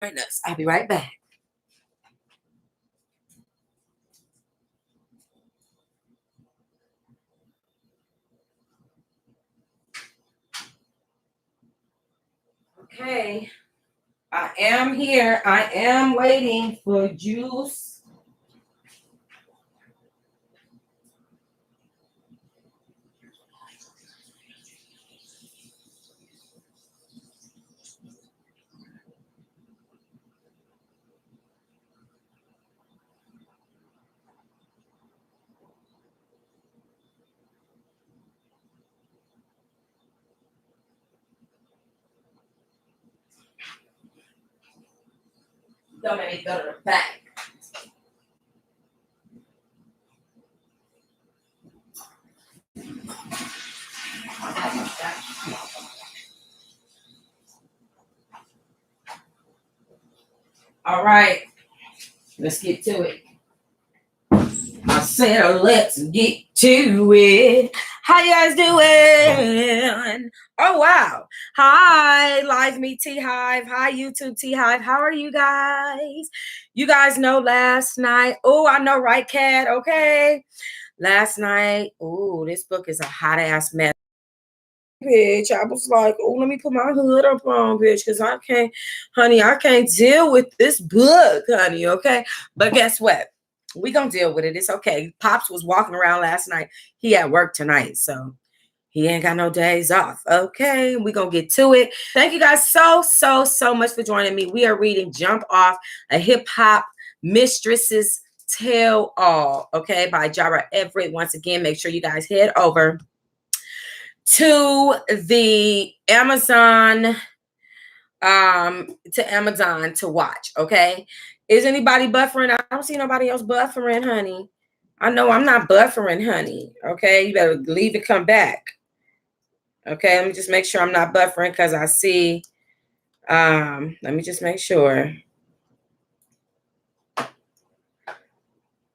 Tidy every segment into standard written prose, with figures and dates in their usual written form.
Us. I'll be right back. Okay, I am here. I am waiting for Juice. Don't make me go to the back. All right, let's get to it. I said, let's get to it. How you guys doing? Oh, wow. Hi, Live Me Teahive. Hi, YouTube Teahive. How are you guys? You guys know last night. Oh, I know, right, Cat? Okay. Last night. Oh, this book is a hot-ass mess. Bitch, I was like, oh, let me put my hood up on, bitch, because I can't deal with this book, honey, okay? But guess what? We gonna deal with it. It's okay. Pops was walking around last night. He at work tonight, so he ain't got no days off. Okay, we gonna get to it. Thank you guys so much for joining me. We are reading Jumpoff, a hip-hop mistress's tale all, okay, by Jara Everett. Once again, make sure you guys head over to the Amazon to watch. Okay, is anybody buffering? I don't see nobody else buffering, honey. I know I'm not buffering, honey. Okay, you better leave and come back. Okay, let me just make sure I'm not buffering, because I see let me just make sure.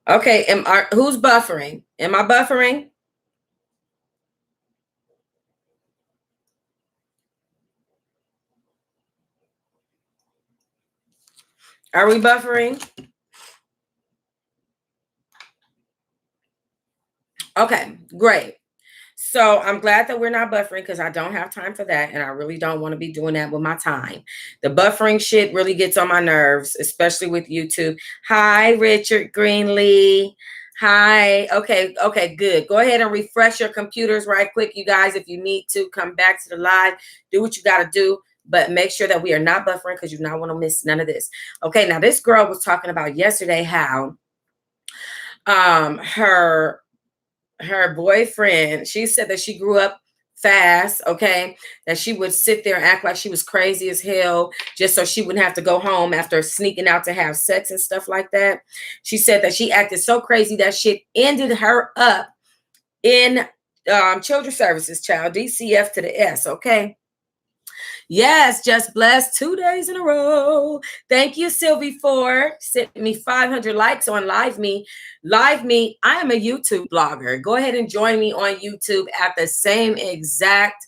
Okay, who's buffering? Am I buffering? Are we buffering? Okay, great. So I'm glad that we're not buffering, because I don't have time for that. And I really don't want to be doing that with my time. The buffering shit really gets on my nerves, especially with YouTube. Hi, Richard Greenlee. Hi. Okay, good. Go ahead and refresh your computers right quick, you guys. If you need to, come back to the live. Do what you got to do. But make sure that we are not buffering, because you do not want to miss none of this. Okay, now this girl was talking about yesterday how her boyfriend, she said that she grew up fast, okay, that she would sit there and act like she was crazy as hell just so she wouldn't have to go home after sneaking out to have sex and stuff like that. She said that she acted so crazy that shit ended her up in children's services, child, DCF to the S, okay. Yes, just blessed 2 days in a row. Thank you, Sylvie, for sending me 500 likes on Live Me. Live Me, I am a YouTube blogger. Go ahead and join me on YouTube at the same exact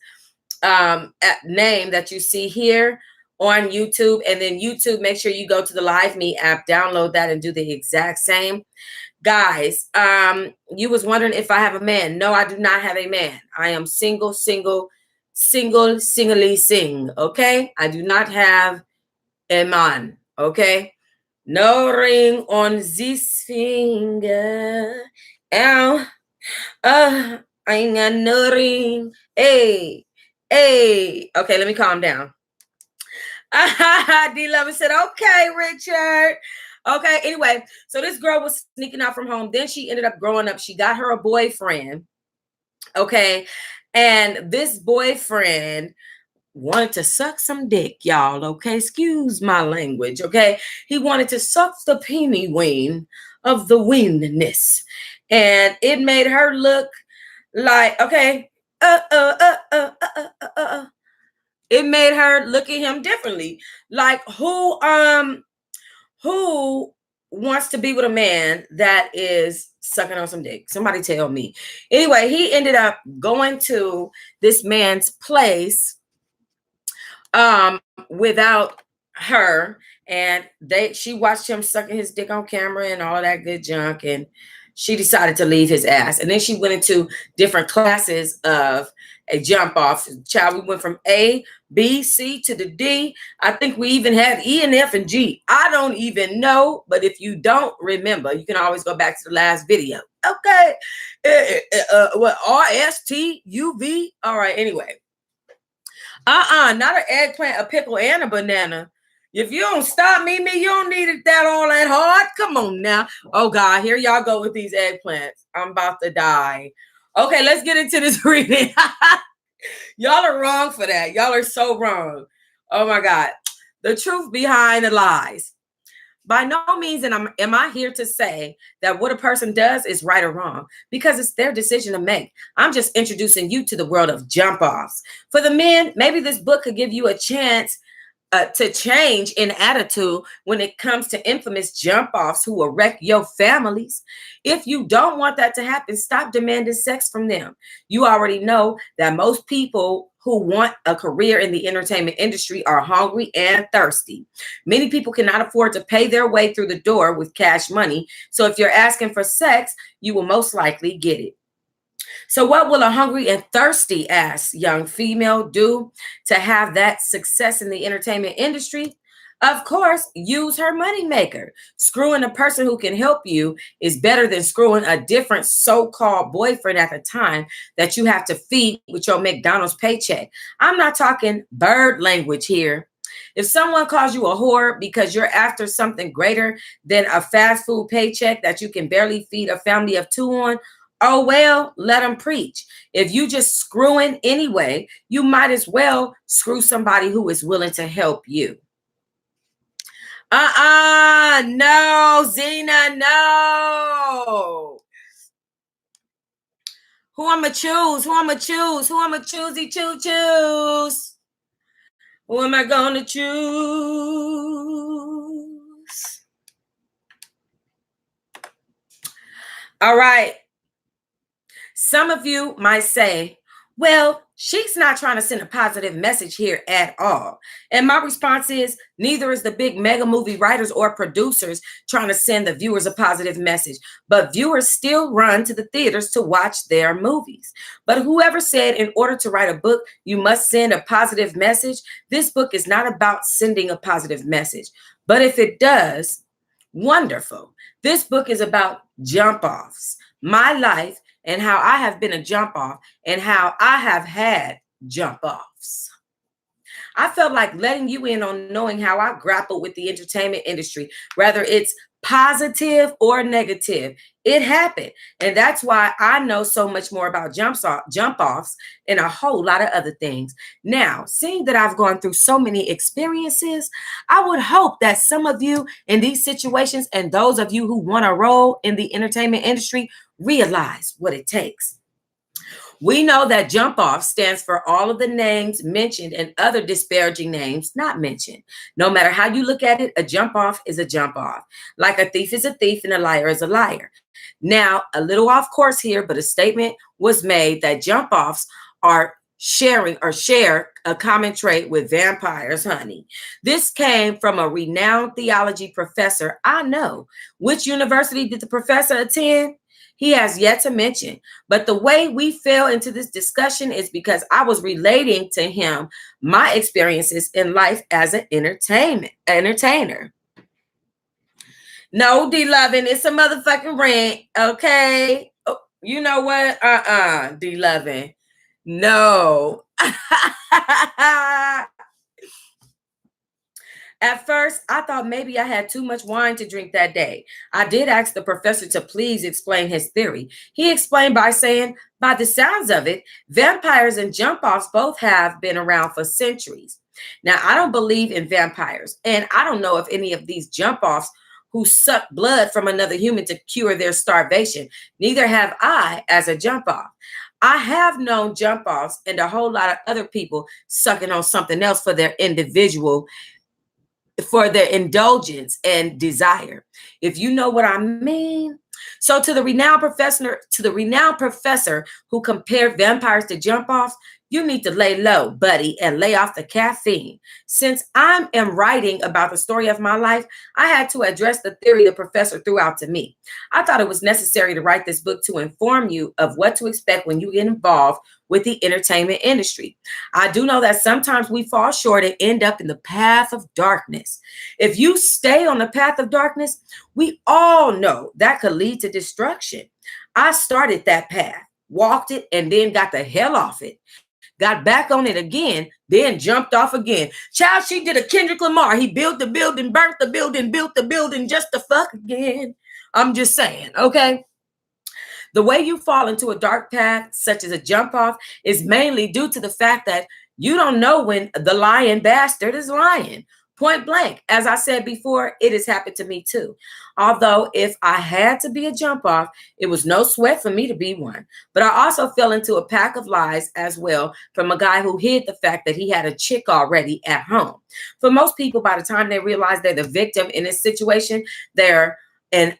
name that you see here on YouTube. And then YouTube, make sure you go to the Live Me app, download that, and do the exact same. Guys, you was wondering if I have a man. No, I do not have a man. I am single, singly sing, okay? I do not have a man, okay? No ring on this finger. Ow. I ain't got no ring. Hey. Okay, let me calm down. D-Lover said, okay, Richard. Okay, anyway, so this girl was sneaking out from home. Then she ended up growing up. She got her a boyfriend, okay? And this boyfriend wanted to suck some dick, y'all, okay? Excuse my language, okay? He wanted to suck the peeny wean of the weanness. And it made her look like, okay, it made her look at him differently. Like, who wants to be with a man that is sucking on some dick? Somebody tell me. Anyway, he ended up going to this man's place without her, And she watched him sucking his dick on camera and all that good junk, and she decided to leave his ass. And then she went into different classes of a jump off. Child, we went from A, B, C to the D. I think we even had E and F and G. I don't even know, but if you don't remember, you can always go back to the last video. Okay. What, R, S, T, U, V? All right, anyway. Not an eggplant, a pickle, and a banana. If you don't stop me, you don't need it that all that hard. Come on now. Oh, God, here y'all go with these eggplants. I'm about to die. Okay, let's get into this reading. Y'all are wrong for that. Y'all are so wrong. Oh, my God. The truth behind the lies. By no means am I here to say that what a person does is right or wrong, because it's their decision to make. I'm just introducing you to the world of jump offs. For the men, maybe this book could give you a chance to change in attitude when it comes to infamous jump offs who will wreck your families. If you don't want that to happen, stop demanding sex from them. You already know that most people who want a career in the entertainment industry are hungry and thirsty. Many people cannot afford to pay their way through the door with cash money. So if you're asking for sex, you will most likely get it. So what will a hungry and thirsty ass young female do to have that success in the entertainment industry? Of course, use her moneymaker. Screwing a person who can help you is better than screwing a different so-called boyfriend at the time that you have to feed with your McDonald's paycheck. I'm not talking bird language here. If someone calls you a whore because you're after something greater than a fast food paycheck that you can barely feed a family of two on, oh, well, let them preach. If you just screwing anyway, you might as well screw somebody who is willing to help you. No, Zena, no. Who I'ma choose? Who I'ma choose? Who I'ma choose? Who am I gonna choose? All right. Some of you might say, well, she's not trying to send a positive message here at all. And my response is, neither is the big mega movie writers or producers trying to send the viewers a positive message. But viewers still run to the theaters to watch their movies. But whoever said in order to write a book, you must send a positive message, this book is not about sending a positive message. But if it does, wonderful. This book is about jump offs, my life, and how I have been a jump off and how I have had jump offs. I felt like letting you in on knowing how I grapple with the entertainment industry, whether it's positive or negative. It happened. And that's why I know so much more about jump offs and a whole lot of other things. Now, seeing that I've gone through so many experiences, I would hope that some of you in these situations and those of you who want a role in the entertainment industry realize what it takes. We know that jump off stands for all of the names mentioned and other disparaging names not mentioned. No matter how you look at it, a jump off is a jump off. Like a thief is a thief and a liar is a liar. Now, a little off course here, but a statement was made that jump offs are share a common trait with vampires, honey. This came from a renowned theology professor I know. Which university did the professor attend? He has yet to mention, but the way we fell into this discussion is because I was relating to him my experiences in life as an entertainer. No, D-Lovin', it's a motherfucking rant, okay? Oh, you know what? D-Lovin', no. At first, I thought maybe I had too much wine to drink that day. I did ask the professor to please explain his theory. He explained by saying, by the sounds of it, vampires and jump-offs both have been around for centuries. Now, I don't believe in vampires, and I don't know if any of these jump-offs who suck blood from another human to cure their starvation. Neither have I as a jump-off. I have known jump-offs and a whole lot of other people sucking on something else for their indulgence and desire, if you know what I mean. So to the renowned professor who compared vampires to jump offs, You need to lay low, buddy, and lay off the caffeine. Since I am writing about the story of my life, I had to address the theory the professor threw out to me. I thought it was necessary to write this book to inform you of what to expect when you get involved with the entertainment industry. I do know that sometimes we fall short and end up in the path of darkness. If you stay on the path of darkness, we all know that could lead to destruction. I started that path, walked it, and then got the hell off it. Got back on it again, then jumped off again. Child, she did a Kendrick Lamar. He built the building, burnt the building, built the building just to fuck again. I'm just saying, okay? The way you fall into a dark path, such as a jump off, is mainly due to the fact that you don't know when the lying bastard is lying. Point blank. As I said before, it has happened to me too. Although if I had to be a jump off, it was no sweat for me to be one. But I also fell into a pack of lies as well from a guy who hid the fact that he had a chick already at home. For most people, by the time they realize they're the victim in this situation, they are an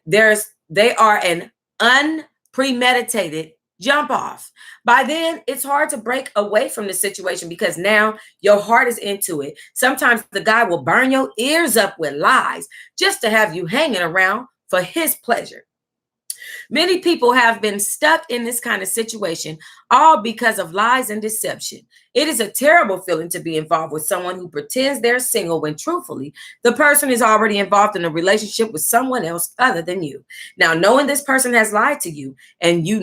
unpremeditated jump off. By then, it's hard to break away from the situation because now your heart is into it. Sometimes the guy will burn your ears up with lies just to have you hanging around for his pleasure. Many people have been stuck in this kind of situation, all because of lies and deception. It is a terrible feeling to be involved with someone who pretends they're single when truthfully, the person is already involved in a relationship with someone else other than you. Now, knowing this person has lied to you and you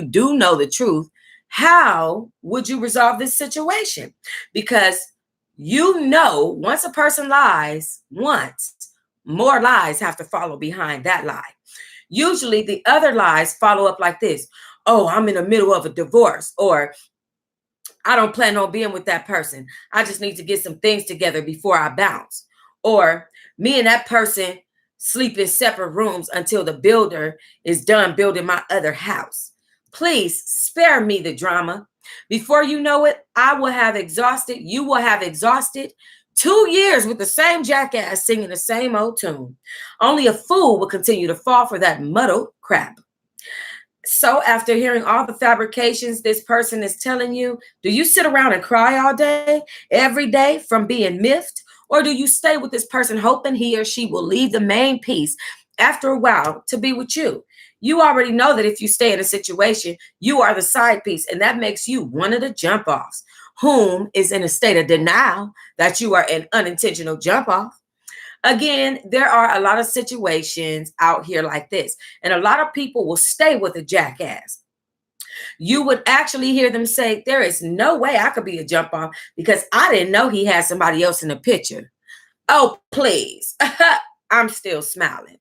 do know the truth, how would you resolve this situation? Because you know, once a person lies once, more lies have to follow behind that lie. Usually the other lies follow up like this. Oh, I'm in the middle of a divorce, or I don't plan on being with that person. I just need to get some things together before I bounce. Or me and that person sleep in separate rooms until the builder is done building my other house. Please spare me the drama. Before you know it, you will have exhausted 2 years with the same jackass singing the same old tune. Only a fool will continue to fall for that muddled crap. So after hearing all the fabrications this person is telling you, do you sit around and cry all day, every day from being miffed? Or do you stay with this person hoping he or she will leave the main piece after a while to be with you? You already know that if you stay in a situation, you are the side piece, and that makes you one of the jump offs, whom is in a state of denial that you are an unintentional jump off. Again, there are a lot of situations out here like this, and a lot of people will stay with a jackass. You would actually hear them say, there is no way I could be a jump off because I didn't know he had somebody else in the picture. Oh, please. I'm still smiling.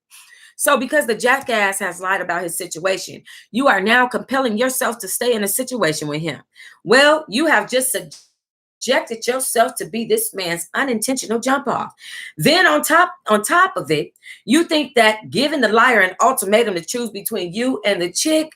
So because the jackass has lied about his situation, you are now compelling yourself to stay in a situation with him. Well, you have just subjected yourself to be this man's unintentional jump off. Then on top of it, you think that giving the liar an ultimatum to choose between you and the chick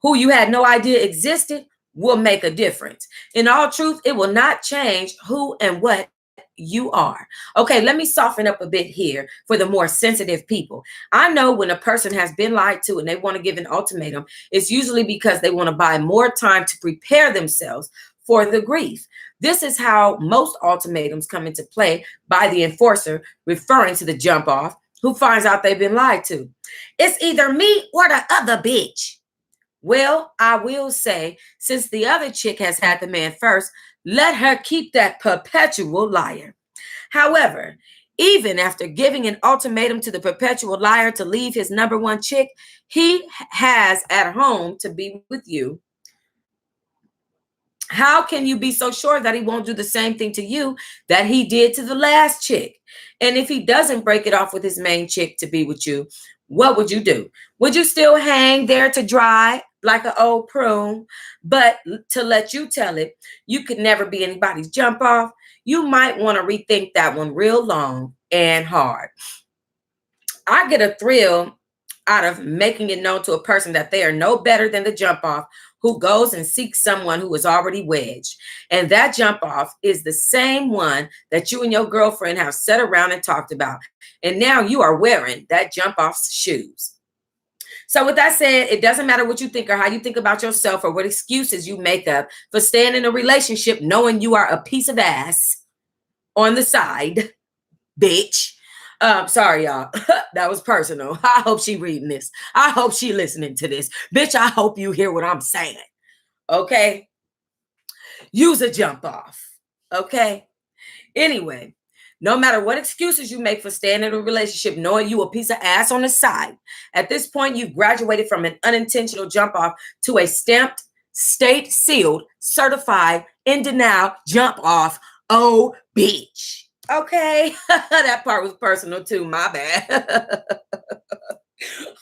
who you had no idea existed will make a difference. In all truth, it will not change who and what you are. Okay, let me soften up a bit here for the more sensitive people. I know when a person has been lied to and they want to give an ultimatum, it's usually because they want to buy more time to prepare themselves for the grief. This is how most ultimatums come into play by the enforcer, referring to the jump off who finds out they've been lied to. It's either me or the other bitch. Well, I will say, since the other chick has had the man first, let her keep that perpetual liar. However, even after giving an ultimatum to the perpetual liar to leave his number one chick, he has at home to be with you. How can you be so sure that he won't do the same thing to you that he did to the last chick? And if he doesn't break it off with his main chick to be with you, what would you do? Would you still hang there to dry like an old prune? But to let you tell it, you could never be anybody's jump off. You might want to rethink that one real long and hard. I get a thrill out of making it known to a person that they are no better than the jump off who goes and seeks someone who is already wedged. And that jump off is the same one that you and your girlfriend have sat around and talked about. And now you are wearing that jump off's shoes. So with that said, it doesn't matter what you think or how you think about yourself or what excuses you make up for staying in a relationship knowing you are a piece of ass on the side, bitch. Sorry, y'all. That was personal. I hope she reading this. I hope she listening to this. Bitch, I hope you hear what I'm saying. Okay? Use a jump off. Okay? Anyway, no matter what excuses you make for staying in a relationship, knowing you a piece of ass on the side, at this point, you've graduated from an unintentional jump off to a stamped, state sealed, certified, in denial jump off. Oh, bitch. Okay. That part was personal too. My bad.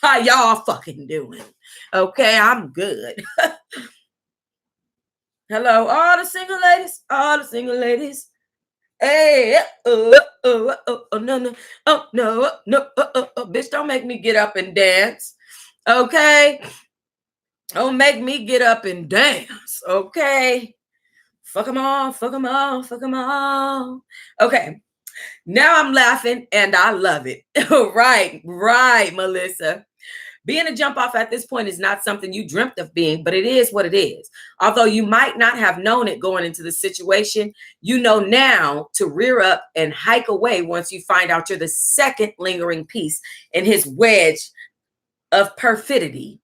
How y'all fucking doing? Okay, I'm good. Hello, all the single ladies, all the single ladies. Hey, no, no, oh, no, bitch, don't make me get up and dance, okay? Don't make me get up and dance, okay? Fuck them all, fuck them all, fuck them all. Okay, now I'm laughing and I love it. Right, Melissa. Being a jump off at this point is not something you dreamt of being, but it is what it is. Although you might not have known it going into the situation, you know now to rear up and hike away once you find out you're the second lingering piece in his wedge of perfidy.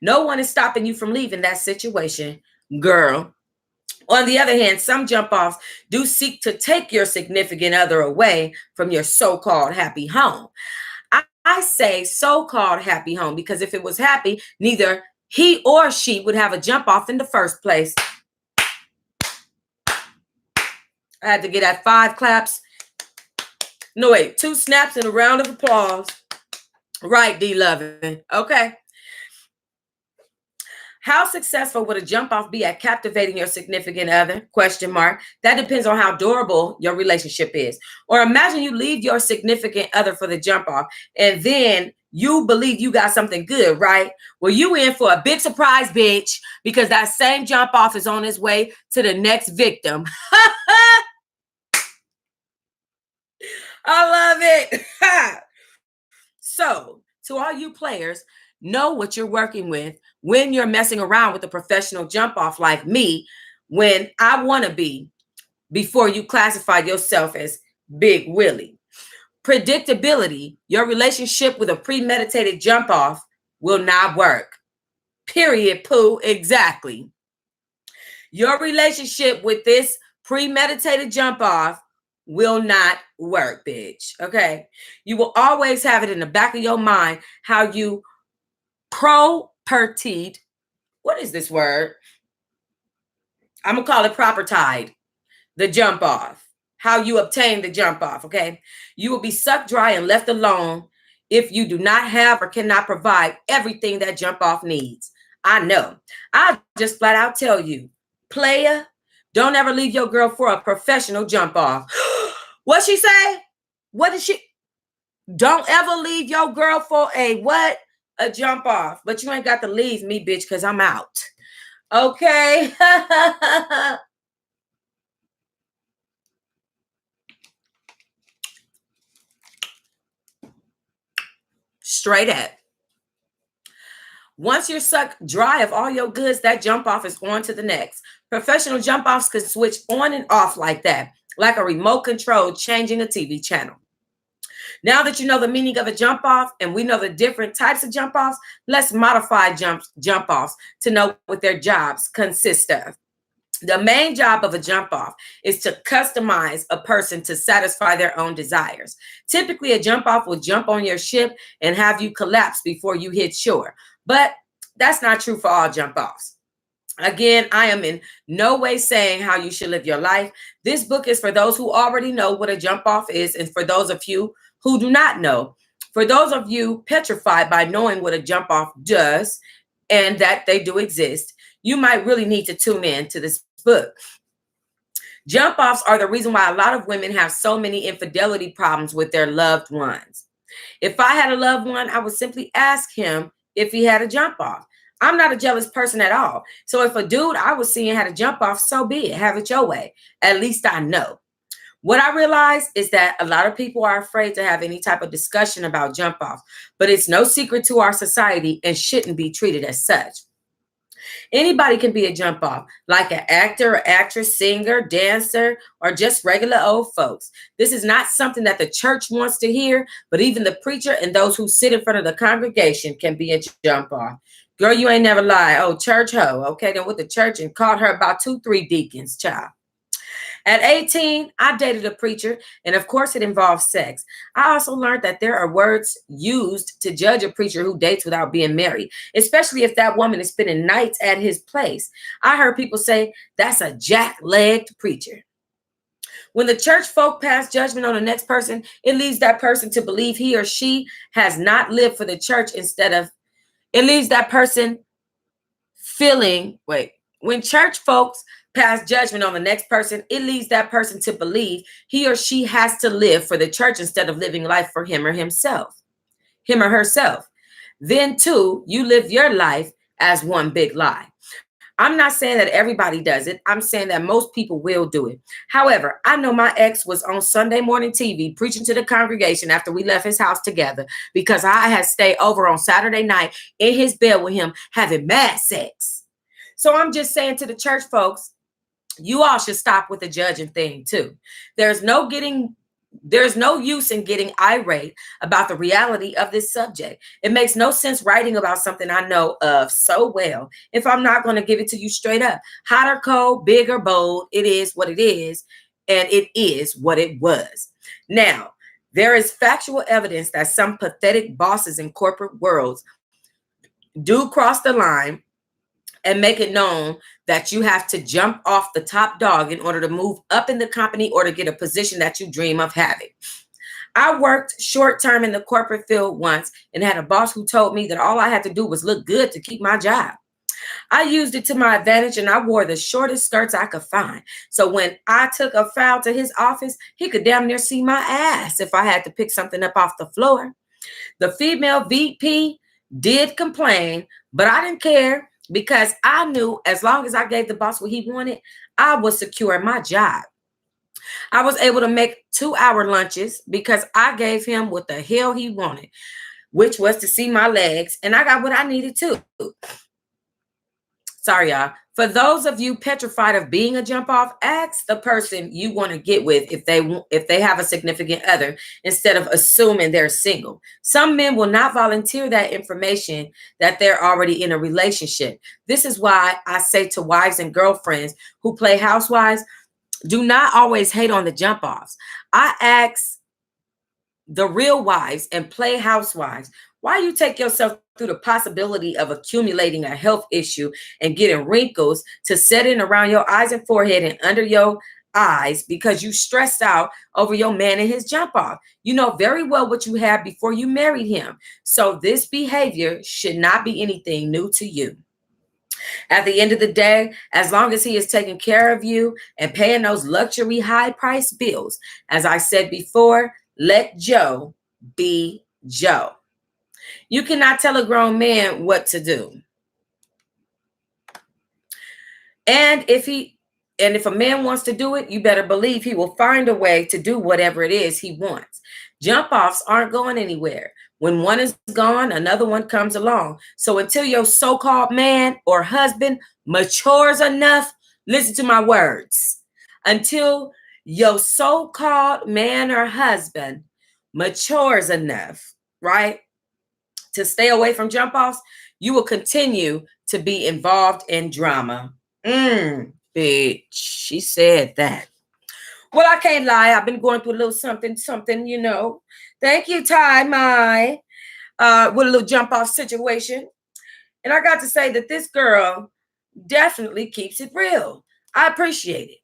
No one is stopping you from leaving that situation, girl. On the other hand, some jump offs do seek to take your significant other away from your so-called happy home. I say so-called happy home because if it was happy, neither he or she would have a jump off in the first place. I had to get at 5 claps. No, wait, 2 snaps and a round of applause. Right, D-Lovin'. Okay. How successful would a jump off be at captivating your significant other? Question mark. That depends on how durable your relationship is. Or imagine you leave your significant other for the jump off and then you believe you got something good, right? Well, you in for a big surprise, bitch, because that same jump off is on his way to the next victim. I love it. So, to all you players, know what you're working with when you're messing around with a professional jump off like me, when I want to be, before you classify yourself as Big Willie. Predictability, your relationship with a premeditated jump off will not work. Period, poo, exactly. Your relationship with this premeditated jump off will not work, bitch. Okay. You will always have it in the back of your mind how you propertied. What is this word? I'm gonna call it propertied. The jump off. How you obtain the jump off. Okay. You will be sucked dry and left alone if you do not have or cannot provide everything that jump off needs. I know. I'll just flat out tell you, player, don't ever leave your girl for a professional jump off. What she say? What did she? Don't ever leave your girl for a what? A jump off. But you ain't got to leave me, bitch, because I'm out. Okay. Straight up. Once you're sucked dry of all your goods, that jump off is on to the next. Professional jump offs can switch on and off like that, like a remote control changing a TV channel. Now that you know the meaning of a jump off and we know the different types of jump offs, let's modify jump offs to know what their jobs consist of. The main job of a jump off is to customize a person to satisfy their own desires. Typically, a jump off will jump on your ship and have you collapse before you hit shore. But that's not true for all jump offs. Again, I am in no way saying how you should live your life. This book is for those who already know what a jump off is and for those of you who do not know. For those of you petrified by knowing what a jump off does and that they do exist, you might really need to tune in to this book. Jump offs are the reason why a lot of women have so many infidelity problems with their loved ones. If I had a loved one, I would simply ask him if he had a jump off. I'm not a jealous person at all. So if a dude I was seeing had a jump off, so be it. Have it your way. At least I know. What I realize is that a lot of people are afraid to have any type of discussion about jump off, but it's no secret to our society and shouldn't be treated as such. Anybody can be a jump off, like an actor or actress, singer, dancer, or just regular old folks. This is not something that the church wants to hear, but even the preacher and those who sit in front of the congregation can be a jump off. Girl, you ain't never lied. Oh, church hoe. Okay, then with the church and called her about 2-3 deacons, child. At 18, I dated a preacher, and of course it involves sex. I also learned that there are words used to judge a preacher who dates without being married, especially if that woman is spending nights at his place. I heard people say, that's a jack-legged preacher. When the church folk pass judgment on the next person, it leads that person to believe he or she has not lived for the church it leaves that person when church folks pass judgment on the next person, it leads that person to believe he or she has to live for the church instead of living life for him or herself. Then too, you live your life as one big lie. I'm not saying that everybody does it. I'm saying that most people will do it. However, I know my ex was on Sunday morning TV preaching to the congregation after we left his house together because I had stayed over on Saturday night in his bed with him having mad sex. So I'm just saying to the church folks, you all should stop with the judging thing too. There's no use in getting irate about the reality of this subject. It makes no sense writing about something I know of so well if I'm not going to give it to you straight up. Hot or cold, big or bold, it is what it is, and it is what it was. Now, there is factual evidence that some pathetic bosses in corporate worlds do cross the line and make it known that you have to jump off the top dog in order to move up in the company or to get a position that you dream of having. I worked short-term in the corporate field once and had a boss who told me that all I had to do was look good to keep my job. I used it to my advantage and I wore the shortest skirts I could find. So when I took a file to his office, he could damn near see my ass if I had to pick something up off the floor. The female VP did complain, but I didn't care, because I knew as long as I gave the boss what he wanted, I was secure my job. I was able to make 2-hour lunches because I gave him what the hell he wanted, which was to see my legs, and I got what I needed too. Sorry, y'all. For those of you petrified of being a jump off, ask the person you want to get with if they have a significant other instead of assuming they're single. Some men will not volunteer that information that they're already in a relationship. This is why I say to wives and girlfriends who play housewives, do not always hate on the jump offs. I ask the real wives and play housewives, why you take yourself through the possibility of accumulating a health issue and getting wrinkles to set in around your eyes and forehead and under your eyes because you stressed out over your man and his jump off? You know very well what you had before you married him. So this behavior should not be anything new to you. At the end of the day, as long as he is taking care of you and paying those luxury high-priced bills, as I said before, let Joe be Joe. You cannot tell a grown man what to do. And if a man wants to do it, you better believe he will find a way to do whatever it is he wants. Jump offs aren't going anywhere. When one is gone, another one comes along. So until your so-called man or husband matures enough, listen to my words. Until your so-called man or husband matures enough, right, to stay away from jump offs, you will continue to be involved in drama. Bitch, she said that. Well, I can't lie. I've been going through a little something, you know. Thank you, Ty, with a little jump off situation. And I got to say that this girl definitely keeps it real. I appreciate it.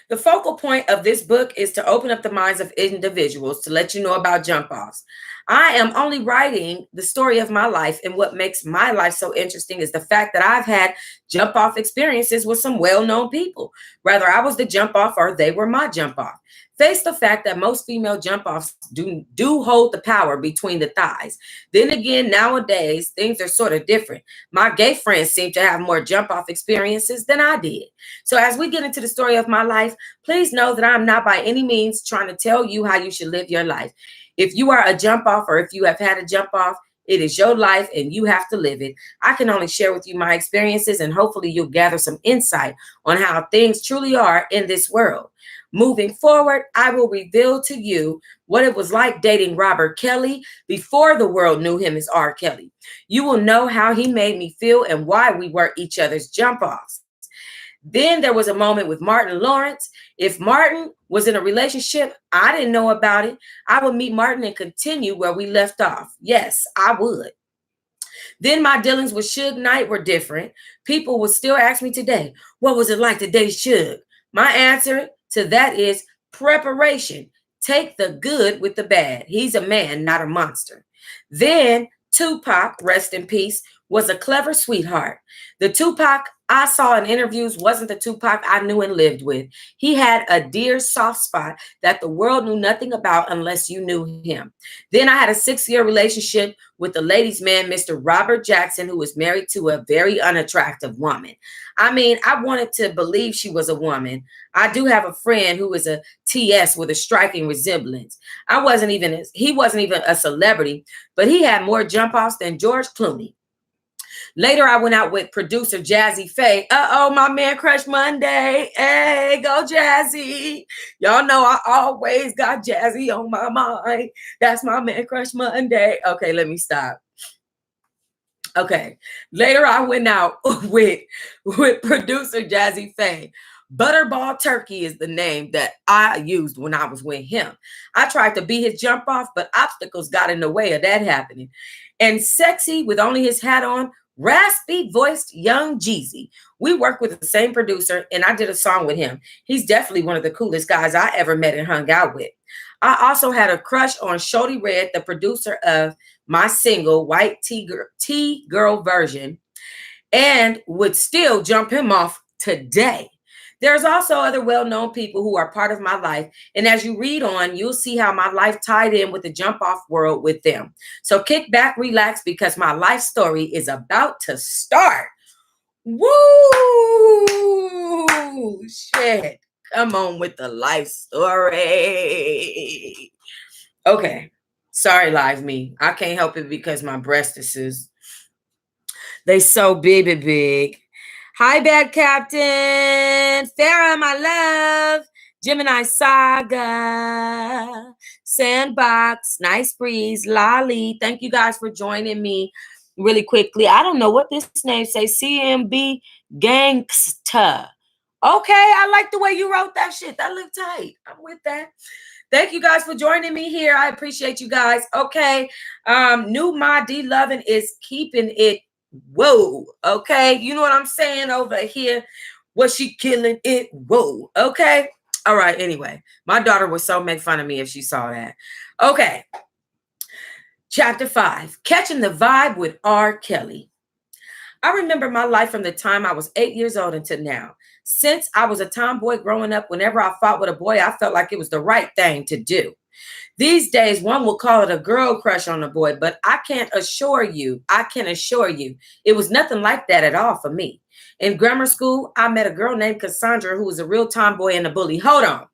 The focal point of this book is to open up the minds of individuals to let you know about jump offs. I am only writing the story of my life, and what makes my life so interesting is the fact that I've had jump off experiences with some well-known people. Whether I was the jump off or they were my jump off. Face the fact that most female jump offs do hold the power between the thighs. Then again, nowadays, things are sort of different. My gay friends seem to have more jump off experiences than I did. So as we get into the story of my life, please know that I'm not by any means trying to tell you how you should live your life. If you are a jump off or if you have had a jump off, it is your life and you have to live it. I can only share with you my experiences, and hopefully you'll gather some insight on how things truly are in this world. Moving forward, I will reveal to you what it was like dating Robert Kelly before the world knew him as R. Kelly. You will know how he made me feel and why we were each other's jump offs. Then there was a moment with Martin Lawrence. If Martin was in a relationship, I didn't know about it. I would meet Martin and continue where we left off. Yes, I would. Then my dealings with Suge Knight were different. People would still ask me today, what was it like to date Suge? My answer to that is preparation. Take the good with the bad. He's a man, not a monster. Then Tupac, rest in peace, was a clever sweetheart. The Tupac I saw in interviews wasn't the Tupac I knew and lived with. He had a dear soft spot that the world knew nothing about unless you knew him. Then I had a 6-year relationship with the ladies' man, Mr. Robert Jackson, who was married to a very unattractive woman. I mean, I wanted to believe she was a woman. I do have a friend who is a TS with a striking resemblance. He wasn't even a celebrity, but he had more jump offs than George Clooney. Later, I went out with producer Jazzy Faye. My man Crush Monday. Hey, go Jazzy. Y'all know I always got Jazzy on my mind. That's my man Crush Monday. Okay, let me stop. Okay. Later, I went out with producer Jazzy Faye. Butterball Turkey is the name that I used when I was with him. I tried to be his jump off, but obstacles got in the way of that happening. And sexy with only his hat on, raspy voiced young Jeezy. We worked with the same producer and I did a song with him. He's definitely one of the coolest guys I ever met and hung out with. I also had a crush on Shorty Red, the producer of my single White T-Girl version, and would still jump him off today. There's also other well-known people who are part of my life. And as you read on, you'll see how my life tied in with the jump off world with them. So kick back, relax, because my life story is about to start. Woo! Shit. Come on with the life story. Okay. Sorry, live me. I can't help it because my breastises, they so big. Hi, Bad Captain. Farrah, my love. Gemini Saga. Sandbox. Nice Breeze. Lolly. Thank you guys for joining me really quickly. I don't know what this name says. CMB Gangsta. Okay, I like the way you wrote that shit. That looked tight. I'm with that. Thank you guys for joining me here. I appreciate you guys. Okay. New Ma D Lovin' is keeping it. Whoa, okay, you know what I'm saying over here? Was she killing it? Whoa, okay. All right, anyway, my daughter would so make fun of me if she saw that. Okay, Chapter 5, Catching the Vibe with R. Kelly. I remember my life from the time I was 8 years old until now. Since I was a tomboy growing up, whenever I fought with a boy, I felt like it was the right thing to do. These days, one will call it a girl crush on a boy, but I can assure you, it was nothing like that at all for me. In grammar school, I met a girl named Cassandra who was a real tomboy and a bully. Hold on.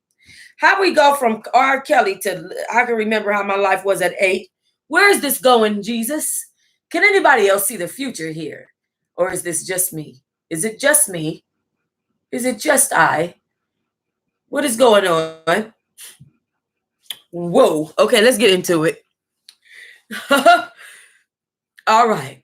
How we go from R. Kelly to, I can remember how my life was at 8. Where is this going, Jesus? Can anybody else see the future here? Or is this just me? Is it just me? Is it just I? What is going on? Whoa. Okay, let's get into it. All right.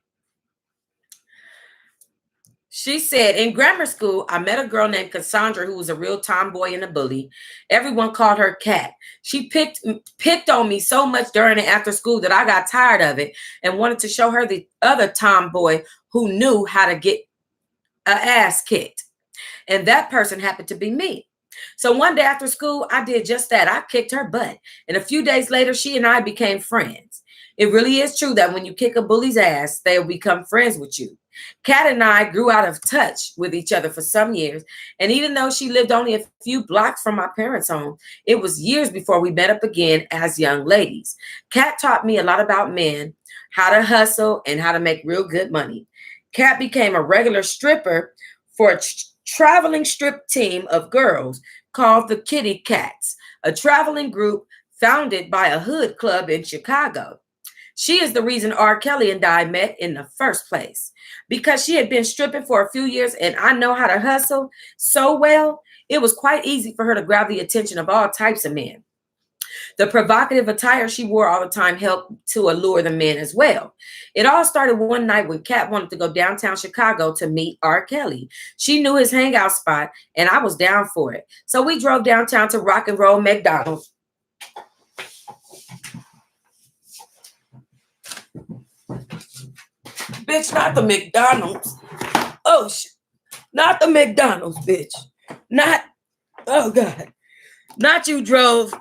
She said, in grammar school, I met a girl named Cassandra who was a real tomboy and a bully. Everyone called her Cat. She picked on me so much during and after school that I got tired of it and wanted to show her the other tomboy who knew how to get an ass kicked. And that person happened to be me. So one day after school, I did just that. I kicked her butt. And a few days later, she and I became friends. It really is true that when you kick a bully's ass, they'll become friends with you. Kat and I grew out of touch with each other for some years. And even though she lived only a few blocks from my parents' home, it was years before we met up again as young ladies. Kat taught me a lot about men, how to hustle, and how to make real good money. Kat became a regular stripper for a traveling strip team of girls called the Kitty Cats, a traveling group founded by a hood club in Chicago. She is the reason R. Kelly and I met in the first place. Because she had been stripping for a few years and I know how to hustle so well, it was quite easy for her to grab the attention of all types of men. The provocative attire she wore all the time helped to allure the men as well. It all started one night when Kat wanted to go downtown Chicago to meet R. Kelly. She knew his hangout spot, and I was down for it. So we drove downtown to Rock and Roll McDonald's. Bitch, not the McDonald's. Oh, shit. Not the McDonald's, bitch. Not, oh, God. Not you drove.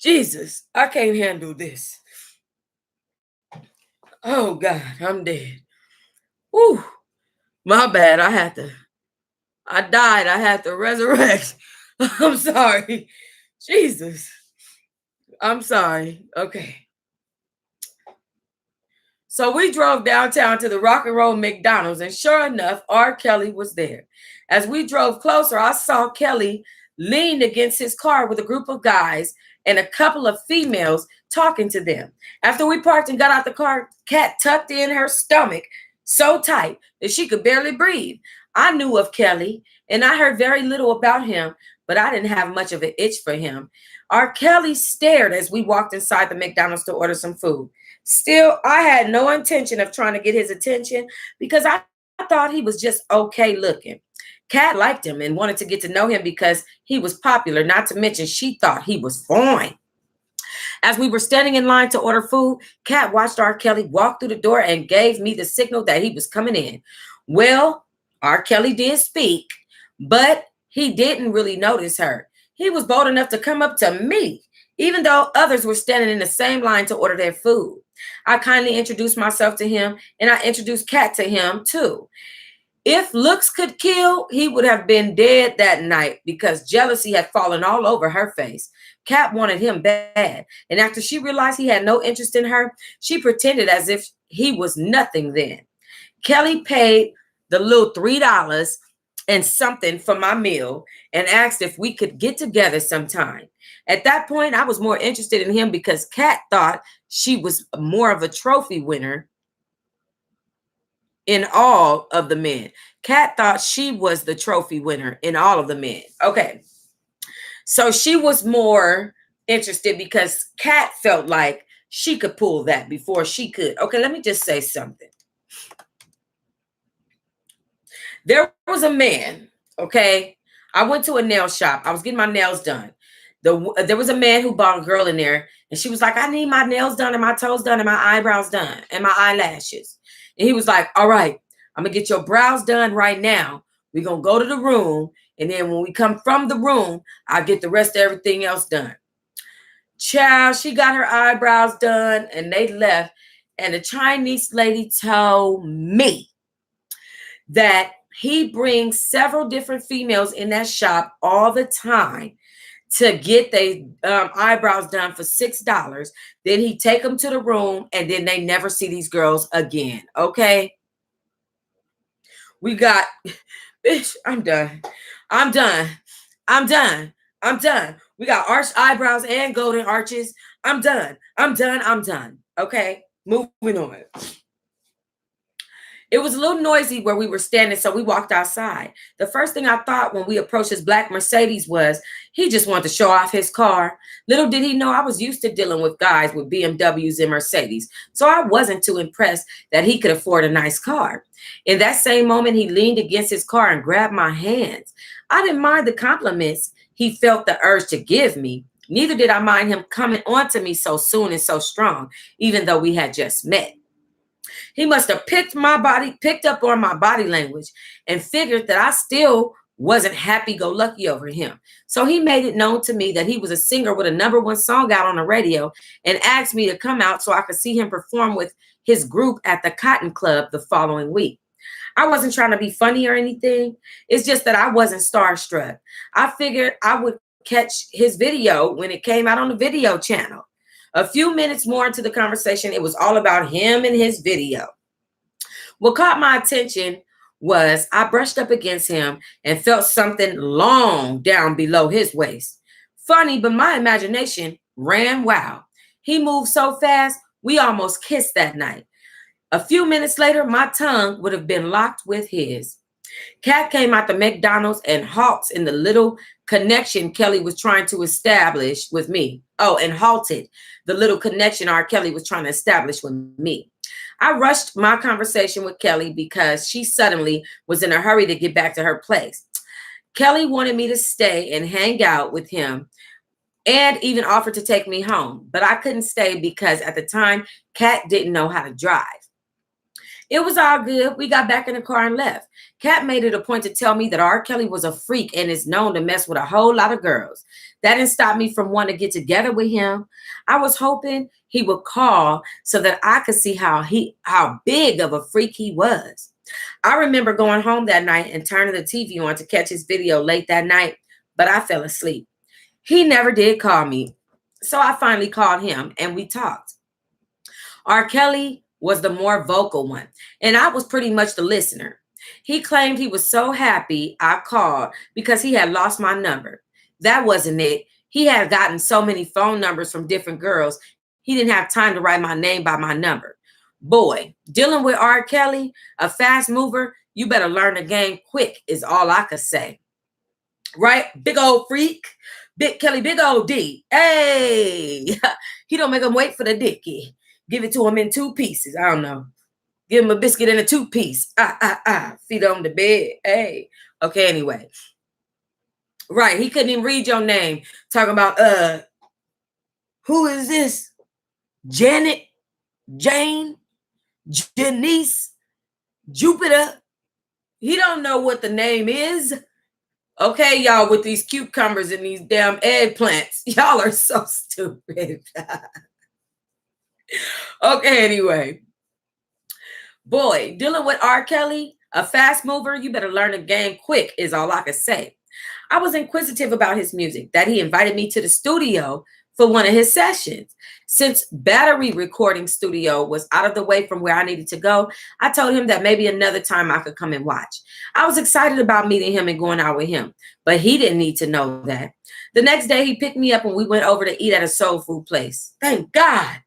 Jesus, I can't handle this. Oh, God, I'm dead. Whew. My bad. I died. I had to resurrect. I'm sorry. Jesus. I'm sorry. Okay. So we drove downtown to the Rock and Roll McDonald's, and sure enough, R. Kelly was there. As we drove closer, I saw Kelly leaned against his car with a group of guys and a couple of females talking to them. After we parked and got out the car, Kat tucked in her stomach so tight that she could barely breathe. I knew of Kelly, and I heard very little about him, but I didn't have much of an itch for him. R. Kelly stared as we walked inside the McDonald's to order some food. Still, I had no intention of trying to get his attention because I thought he was just okay looking. Kat liked him and wanted to get to know him because he was popular, not to mention she thought he was fine. As we were standing in line to order food, Kat watched R. Kelly walk through the door and gave me the signal that he was coming in. Well, R. Kelly did speak, but he didn't really notice her. He was bold enough to come up to me, even though others were standing in the same line to order their food. I kindly introduced myself to him, and I introduced Kat to him too. If looks could kill, he would have been dead that night because jealousy had fallen all over her face. Kat wanted him bad, and after she realized he had no interest in her, she pretended as if he was nothing then. Kelly paid the little $3 and something for my meal and asked if we could get together sometime. At that point, I was more interested in him because Kat thought she was more of a trophy winner in all of the men. Kat thought she was the trophy winner in all of the men. Okay. So she was more interested because Kat felt like she could pull that before she could. Okay, let me just say something. There was a man, okay? I went to a nail shop. I was getting my nails done. There was a man who bought a girl in there, and she was like, I need my nails done and my toes done and my eyebrows done and my eyelashes. And he was like, all right, I'm going to get your brows done right now. We're going to go to the room, and then when we come from the room, I'll get the rest of everything else done. Child, she got her eyebrows done, and they left, and the Chinese lady told me that he brings several different females in that shop all the time to get their eyebrows done for $6. Then he take them to the room, and then they never see these girls again. Okay. We got, bitch, I'm done. We got arched eyebrows and golden arches. I'm done. Okay. Moving on. It was a little noisy where we were standing, so we walked outside. The first thing I thought when we approached his black Mercedes was he just wanted to show off his car. Little did he know I was used to dealing with guys with BMWs and Mercedes, so I wasn't too impressed that he could afford a nice car. In that same moment, he leaned against his car and grabbed my hands. I didn't mind the compliments he felt the urge to give me. Neither did I mind him coming on to me so soon and so strong, even though we had just met. He must have picked up on my body language and figured that I still wasn't happy-go-lucky over him. So he made it known to me that he was a singer with a #1 song out on the radio and asked me to come out so I could see him perform with his group at the Cotton Club the following week. I wasn't trying to be funny or anything. It's just that I wasn't starstruck. I figured I would catch his video when it came out on the video channel. A few minutes more into the conversation, it was all about him and his video. What caught my attention was I brushed up against him and felt something long down below his waist. Funny, but my imagination ran wild. He moved so fast, we almost kissed that night. A few minutes later, my tongue would have been locked with his. Cat came out the McDonald's and halts in the little connection Kelly was trying to establish with me. Oh, and halted the little connection R. Kelly was trying to establish with me. I rushed my conversation with Kelly because she suddenly was in a hurry to get back to her place. Kelly wanted me to stay and hang out with him and even offered to take me home, but I couldn't stay because at the time, Kat didn't know how to drive. It was all good. We got back in the car and left. Kat made it a point to tell me that R. Kelly was a freak and is known to mess with a whole lot of girls. That didn't stop me from wanting to get together with him. I was hoping he would call so that I could see how big of a freak he was. I remember going home that night and turning the TV on to catch his video late that night, but I fell asleep. He never did call me, so I finally called him and we talked. R. Kelly was the more vocal one, and I was pretty much the listener. He claimed he was so happy I called because he had lost my number. That wasn't it. He had gotten so many phone numbers from different girls, he didn't have time to write my name by my number. Boy, dealing with R. Kelly, a fast mover, you better learn the game quick is all I could say. Right? Big old freak. Big Kelly, big old D. Hey, he don't make him wait for the dicky. Give it to him in 2 pieces. I don't know. Give him a biscuit in a 2-piece. Feet on the bed. Hey. Okay, anyway. Right. He couldn't even read your name. Talking about, who is this? Janet? Jane? Janice? Jupiter? He don't know what the name is. Okay, y'all, with these cucumbers and these damn eggplants. Y'all are so stupid. Okay, anyway. Boy, dealing with R. Kelly, a fast mover, you better learn the game quick is all I can say. I was inquisitive about his music, that he invited me to the studio for one of his sessions. Since Battery Recording Studio was out of the way from where I needed to go, I told him that maybe another time I could come and watch. I was excited about meeting him and going out with him, but he didn't need to know that. The next day, he picked me up and we went over to eat at a soul food place. Thank God.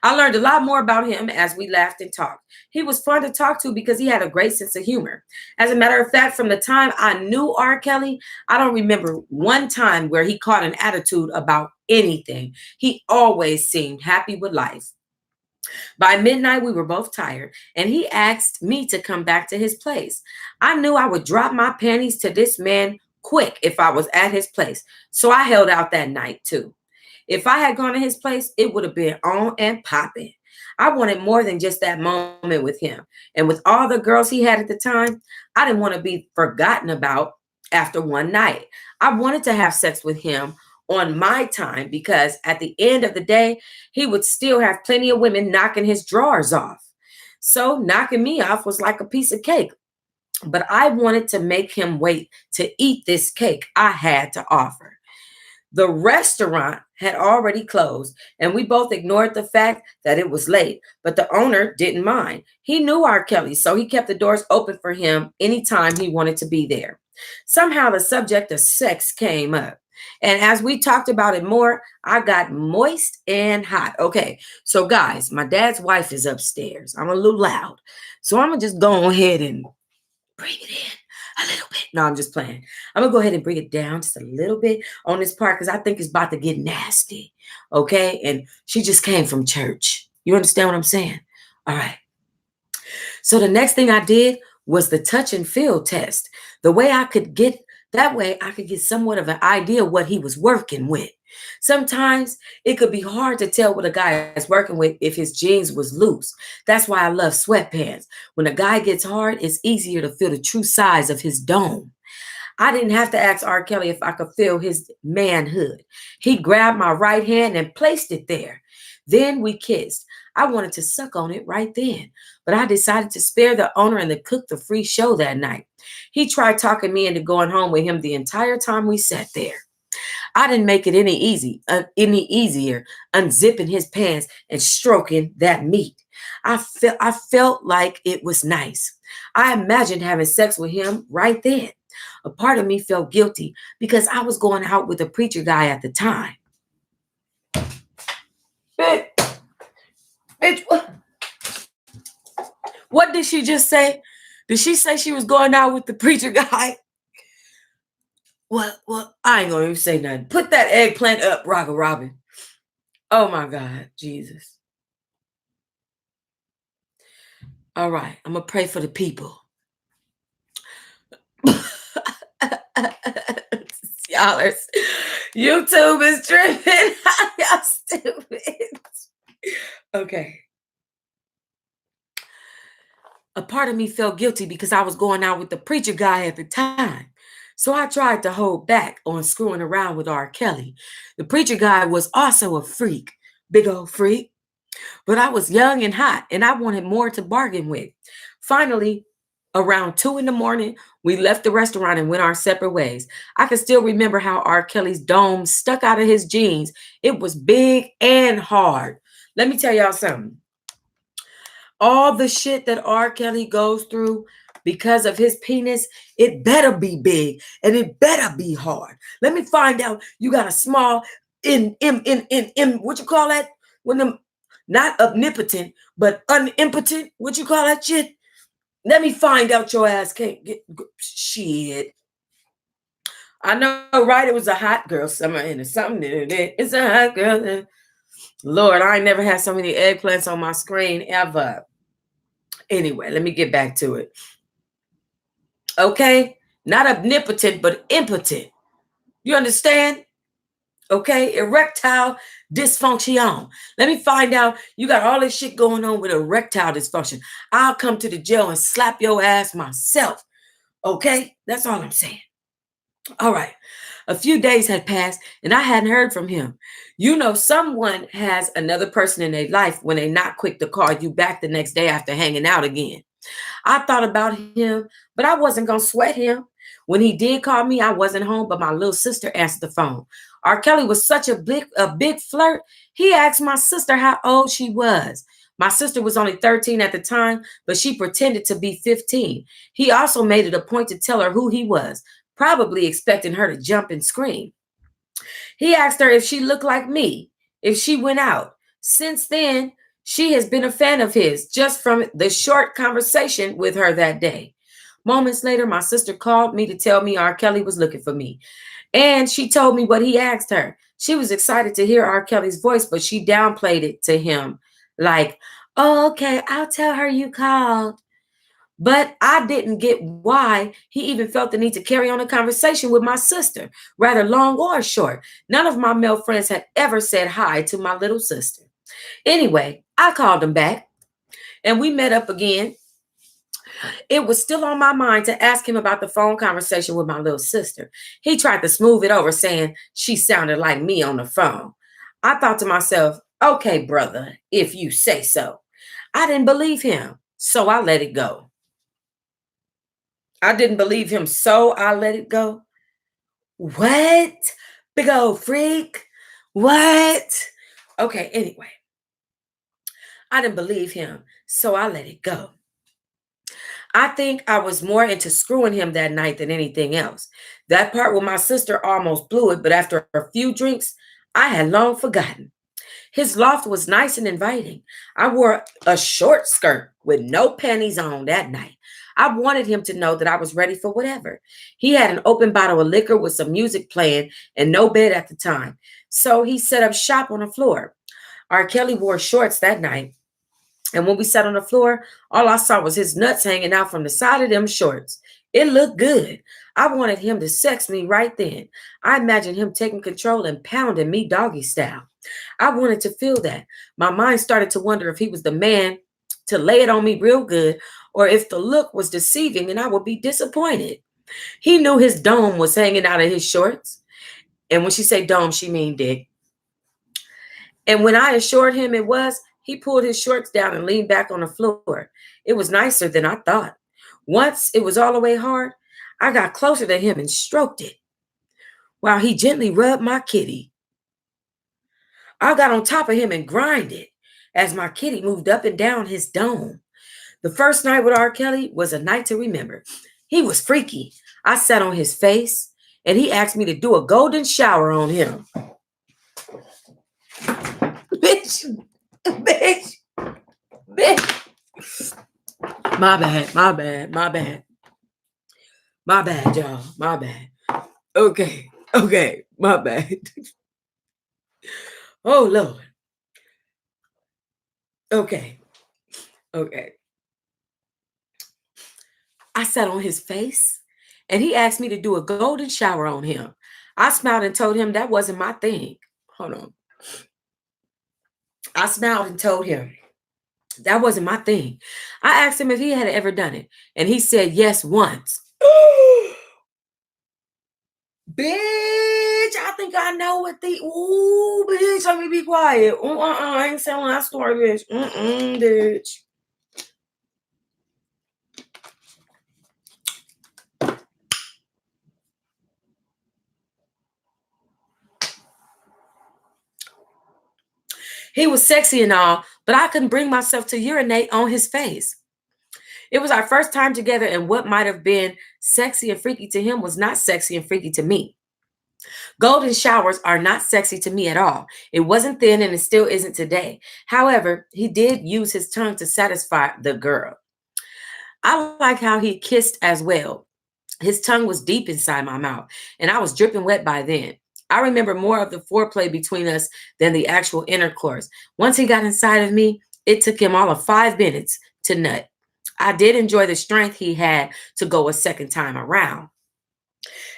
I learned a lot more about him as we laughed and talked. He was fun to talk to because he had a great sense of humor. As a matter of fact, from the time I knew R. Kelly, I don't remember one time where he caught an attitude about anything. He always seemed happy with life. By midnight, we were both tired, and he asked me to come back to his place. I knew I would drop my panties to this man quick if I was at his place, so I held out that night too. If I had gone to his place, it would have been on and popping. I wanted more than just that moment with him. And with all the girls he had at the time, I didn't want to be forgotten about after one night. I wanted to have sex with him on my time because at the end of the day, he would still have plenty of women knocking his drawers off. So knocking me off was like a piece of cake. But I wanted to make him wait to eat this cake I had to offer. The restaurant had already closed, and we both ignored the fact that it was late, but the owner didn't mind. He knew R. Kelly, so he kept the doors open for him anytime he wanted to be there. Somehow the subject of sex came up, and as we talked about it more, I got moist and hot. Okay, so guys, my dad's wife is upstairs. I'm a little loud, so I'm going to just go ahead and bring it in a little bit. No, I'm just playing. I'm going to go ahead and bring it down just a little bit on this part because I think it's about to get nasty. Okay? And she just came from church. You understand what I'm saying? All right. So the next thing I did was the touch and feel test. That way I could get somewhat of an idea what he was working with. Sometimes it could be hard to tell what a guy is working with if his jeans was loose. That's why I love sweatpants. When a guy gets hard, it's easier to feel the true size of his dome. I didn't have to ask R. Kelly if I could feel his manhood. He grabbed my right hand and placed it there. Then we kissed. I wanted to suck on it right then, but I decided to spare the owner and the cook the free show that night. He tried talking me into going home with him the entire time we sat there. I didn't make it any easier unzipping his pants and stroking that meat. I felt like it was nice. I imagined having sex with him right then. A part of me felt guilty because I was going out with a preacher guy at the time. Bitch, what did she just say? Did she say she was going out with the preacher guy? Well, I ain't gonna even say nothing. Put that eggplant up, Roger Robin. Oh my God, Jesus. All right, I'm gonna pray for the people. YouTube is tripping. Y'all stupid. Okay. A part of me felt guilty because I was going out with the preacher guy at the time. So I tried to hold back on screwing around with R. Kelly. The preacher guy was also a freak, big old freak. But I was young and hot, and I wanted more to bargain with. Finally, around 2 a.m, we left the restaurant and went our separate ways. I can still remember how R. Kelly's dome stuck out of his jeans. It was big and hard. Let me tell y'all something. All the shit that R. Kelly goes through because of his penis, it better be big and it better be hard. Let me find out you got a small what you call that? When them not omnipotent, but unimpotent. What you call that shit? Let me find out your ass can't get shit. I know, right? It was a hot girl summer and it's something. It's a hot girl. Lord, I ain't never had so many eggplants on my screen ever. Anyway, let me get back to it. Okay? Not omnipotent, but impotent. You understand? Okay? Erectile dysfunction. Let me find out you got all this shit going on with erectile dysfunction. I'll come to the jail and slap your ass myself. Okay? That's all I'm saying. All right. A few days had passed and I hadn't heard from him. You know, someone has another person in their life when they're not quick to call you back the next day after hanging out again. I thought about him, but I wasn't going to sweat him. When he did call me, I wasn't home, but my little sister answered the phone. R. Kelly was such a big flirt. He asked my sister how old she was. My sister was only 13 at the time, but she pretended to be 15. He also made it a point to tell her who he was, probably expecting her to jump and scream. He asked her if she looked like me, if she went out. Since then, she has been a fan of his, just from the short conversation with her that day. Moments later, my sister called me to tell me R. Kelly was looking for me. And she told me what he asked her. She was excited to hear R. Kelly's voice, but she downplayed it to him. Like, oh, okay, I'll tell her you called. But I didn't get why he even felt the need to carry on a conversation with my sister, rather long or short. None of my male friends had ever said hi to my little sister. Anyway, I called him back and we met up again. It was still on my mind to ask him about the phone conversation with my little sister. He tried to smooth it over, saying she sounded like me on the phone. I thought to myself, okay, brother, if you say so. I didn't believe him, so I let it go. I didn't believe him, so I let it go. What? Big old freak? What? Okay, anyway. I didn't believe him, so I let it go. I think I was more into screwing him that night than anything else. That part with my sister almost blew it, but after a few drinks, I had long forgotten. His loft was nice and inviting. I wore a short skirt with no panties on that night. I wanted him to know that I was ready for whatever. He had an open bottle of liquor with some music playing and no bed at the time. So he set up shop on the floor. R. Kelly wore shorts that night. And when we sat on the floor, all I saw was his nuts hanging out from the side of them shorts. It looked good. I wanted him to sex me right then. I imagined him taking control and pounding me doggy style. I wanted to feel that. My mind started to wonder if he was the man to lay it on me real good, or if the look was deceiving and I would be disappointed. He knew his dome was hanging out of his shorts. And when she say dome, she mean dick. And when I assured him it was, he pulled his shorts down and leaned back on the floor. It was nicer than I thought. Once it was all the way hard, I got closer to him and stroked it while he gently rubbed my kitty. I got on top of him and grinded as my kitty moved up and down his dome. The first night with R. Kelly was a night to remember. He was freaky. I sat on his face and he asked me to do a golden shower on him. Bitch. My bad, y'all. My bad. Okay, my bad. Oh, Lord. Okay. I sat on his face and he asked me to do a golden shower on him. I smiled and told him that wasn't my thing. Hold on. I smiled and told him that wasn't my thing. I asked him if he had ever done it, and he said yes once. Bitch, I think I know what the... Ooh, bitch, let me be quiet. I ain't telling that story, bitch. Bitch. He was sexy and all, but I couldn't bring myself to urinate on his face. It was our first time together, and what might have been sexy and freaky to him was not sexy and freaky to me. Golden showers are not sexy to me at all. It wasn't then, and it still isn't today. However, he did use his tongue to satisfy the girl. I like how he kissed as well. His tongue was deep inside my mouth, and I was dripping wet by then. I remember more of the foreplay between us than the actual intercourse. Once he got inside of me, it took him all of 5 minutes to nut. I did enjoy the strength he had to go a second time around.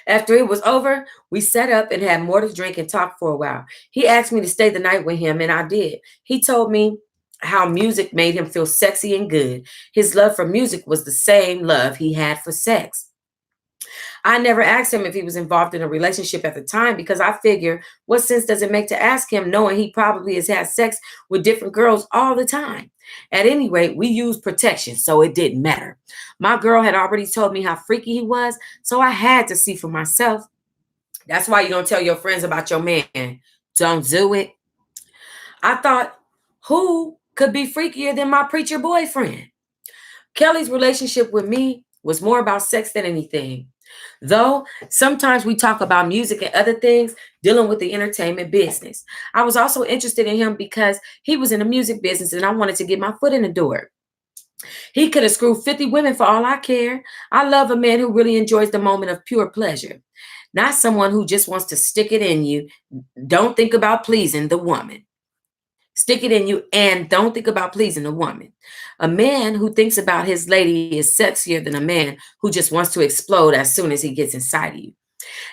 After it was over, we sat up and had more to drink and talk for a while. He asked me to stay the night with him, and I did. He told me how music made him feel sexy and good. His love for music was the same love he had for sex. I never asked him if he was involved in a relationship at the time because I figure what sense does it make to ask him knowing he probably has had sex with different girls all the time? At any rate, we used protection, so it didn't matter. My girl had already told me how freaky he was, so I had to see for myself. That's why you don't tell your friends about your man. Don't do it. I thought, who could be freakier than my preacher boyfriend? Kelly's relationship with me was more about sex than anything. Though sometimes we talk about music and other things dealing with the entertainment business. I was also interested in him because he was in the music business and I wanted to get my foot in the door. He could have screwed 50 women for all I care. I love a man who really enjoys the moment of pure pleasure, not someone who just wants to stick it in you. Don't think about pleasing the woman. Stick it in you and don't think about pleasing a woman. A man who thinks about his lady is sexier than a man who just wants to explode as soon as he gets inside of you.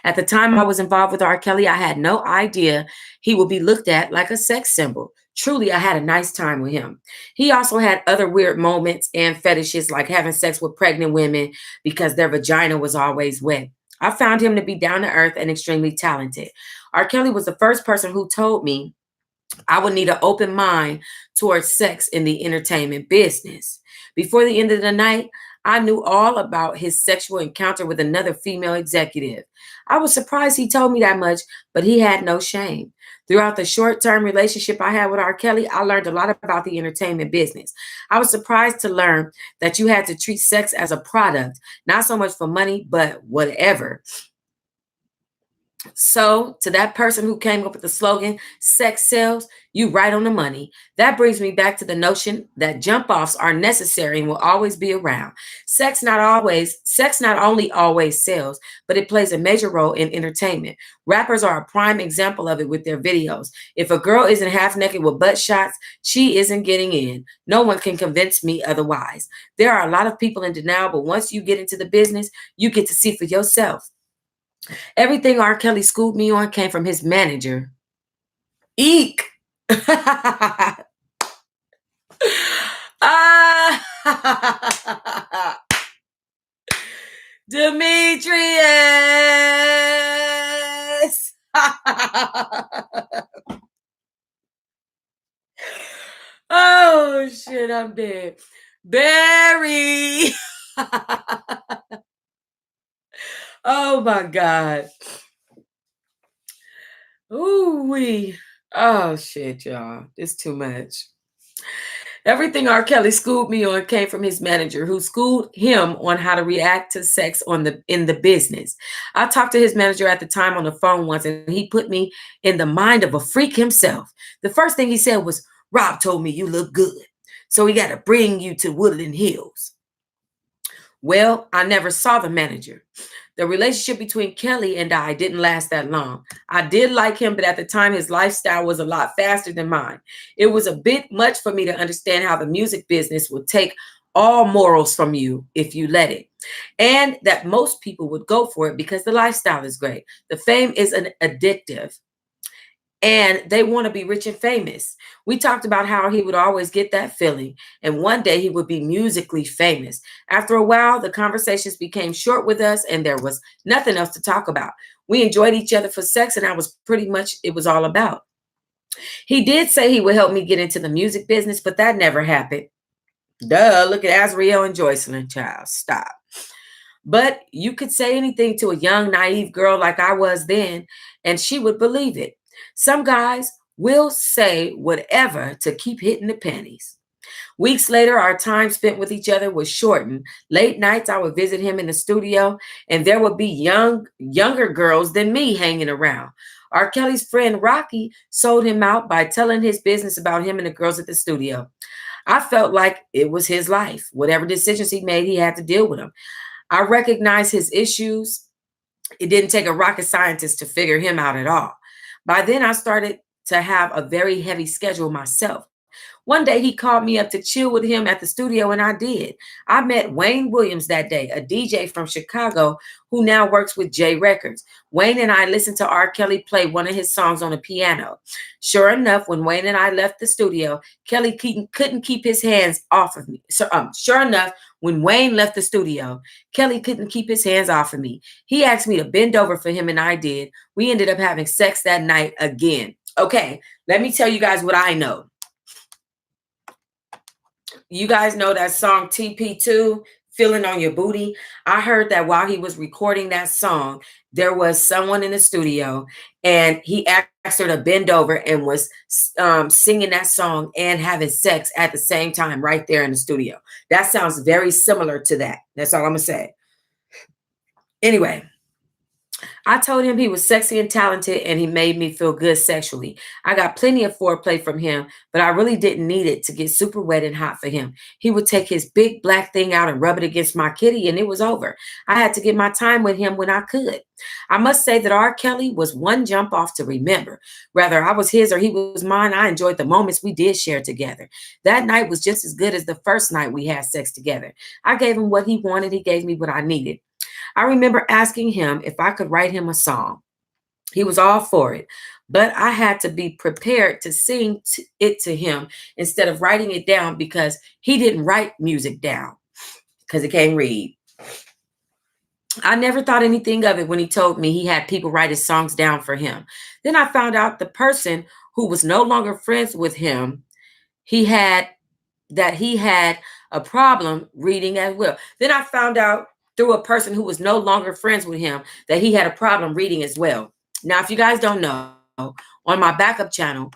At the time I was involved with R. Kelly, I had no idea he would be looked at like a sex symbol. Truly, I had a nice time with him. He also had other weird moments and fetishes like having sex with pregnant women because their vagina was always wet. I found him to be down to earth and extremely talented. R. Kelly was the first person who told me I would need an open mind towards sex in the entertainment business. Before the end of the night, I knew all about his sexual encounter with another female executive. I was surprised he told me that much, but he had no shame. Throughout the short-term relationship I had with R. Kelly, I learned a lot about the entertainment business. I was surprised to learn that you had to treat sex as a product, not so much for money, but whatever. So, to that person who came up with the slogan, sex sells, you right on the money. That brings me back to the notion that jump-offs are necessary and will always be around. Sex not only always sells, but it plays a major role in entertainment. Rappers are a prime example of it with their videos. If a girl isn't half naked with butt shots, she isn't getting in. No one can convince me otherwise. There are a lot of people in denial, but once you get into the business, you get to see for yourself. Everything R. Kelly schooled me on came from his manager. Eek. Dimitri. Oh, shit, I'm dead. Barry. Oh, my God. Ooh-wee. Oh, shit, y'all. It's too much. Everything R. Kelly schooled me on came from his manager, who schooled him on how to react to sex in the business. I talked to his manager at the time on the phone once, and he put me in the mind of a freak himself. The first thing he said was, "Rob told me you look good, so he got to bring you to Woodland Hills." Well, I never saw the manager. The relationship between Kelly and I didn't last that long. I did like him, but at the time, his lifestyle was a lot faster than mine. It was a bit much for me to understand how the music business would take all morals from you if you let it. And that most people would go for it because the lifestyle is great. The fame is an addictive, and they want to be rich and famous. We talked about how he would always get that feeling, and one day he would be musically famous. After a while, the conversations became short with us, and there was nothing else to talk about. We enjoyed each other for sex, and that was pretty much it was all about. He did say he would help me get into the music business, but that never happened. Duh, look at Azriel and Joycelyn, child. Stop. But you could say anything to a young, naive girl like I was then, and she would believe it. Some guys will say whatever to keep hitting the pennies. Weeks later, our time spent with each other was shortened. Late nights, I would visit him in the studio, and there would be younger girls than me hanging around. R. Kelly's friend Rocky sold him out by telling his business about him and the girls at the studio. I felt like it was his life. Whatever decisions he made, he had to deal with them. I recognized his issues. It didn't take a rocket scientist to figure him out at all. By then, I started to have a very heavy schedule myself. One day, he called me up to chill with him at the studio, and I did. I met Wayne Williams that day, a DJ from Chicago who now works with J Records. Wayne and I listened to R. Kelly play one of his songs on the piano. Sure enough, when Wayne and I left the studio, Kelly couldn't keep his hands off of me. Sure enough, when Wayne left the studio, Kelly couldn't keep his hands off of me. He asked me to bend over for him, and I did. We ended up having sex that night again. Okay, let me tell you guys what I know. You guys know that song TP2, Feeling on Your Booty? I heard that while he was recording that song, there was someone in the studio, and he asked her to bend over and was singing that song and having sex at the same time right there in the studio. That sounds very similar to that. That's all I'm going to say. Anyway, I told him he was sexy and talented, and he made me feel good sexually. I got plenty of foreplay from him, but I really didn't need it to get super wet and hot for him. He would take his big black thing out and rub it against my kitty, and it was over. I had to get my time with him when I could. I must say that R. Kelly was one jump off to remember. Whether I was his or he was mine, I enjoyed the moments we did share together. That night was just as good as the first night we had sex together. I gave him what he wanted. He gave me what I needed. I remember asking him if I could write him a song. He was all for it, but I had to be prepared to sing it to him instead of writing it down, because he didn't write music down because he can't read. I never thought anything of it when he told me he had people write his songs down for him. Then I found out the person who was no longer friends with him, he had a problem reading as well. Then I found out through a person who was no longer friends with him that he had a problem reading as well. Now, if you guys don't know, on my backup channel,